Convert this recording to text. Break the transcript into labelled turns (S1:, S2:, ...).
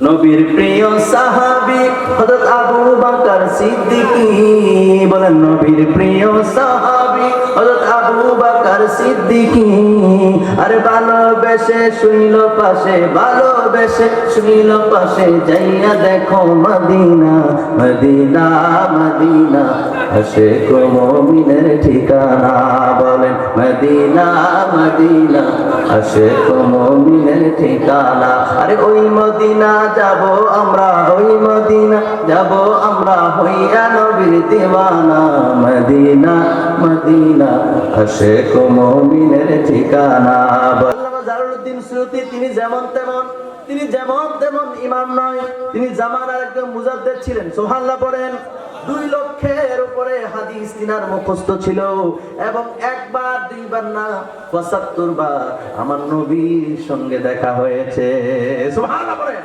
S1: নবীর প্রিয় সাহাবী হযরত আবু বকর সিদ্দিকী, বলেন নবীর প্রিয় সাহাবী হযরত আবু বকর সিদ্দিকী। আর ভালোবেসে শুইল পাশে, ভালোবেসে শুইল পাশে, যাইয়া দেখো মদিনা মদিনা মদিনা, আশিক মুমিনের ঠিকানা। বলেন মদিনা মদিনা, আশিক মুমিনের ঠিকানা। আরে ওই মদিনা যাব আমরা, ওই মদিনা যাব আমরা, হইয়া নবীর দিওয়ানা। মদিনা মদিনা, আশিক মুমিনের ঠিকানা। আল্লামা জালালউদ্দিন সুয়ুতী তিনি যেমন তেমন, তিনি যেমন তেমন ইমাম নয়, তিনি জামানার একজন মুজাদ্দিদ ছিলেন। সুবহানাল্লাহ পড়েন। 2 লক্ষের উপরে হাদিস তিনার মুখস্থ ছিল, এবং একবার দুইবার না 75 বার আমার নবীর সঙ্গে দেখা হয়েছে। সুবহানাল্লাহ পড়েন।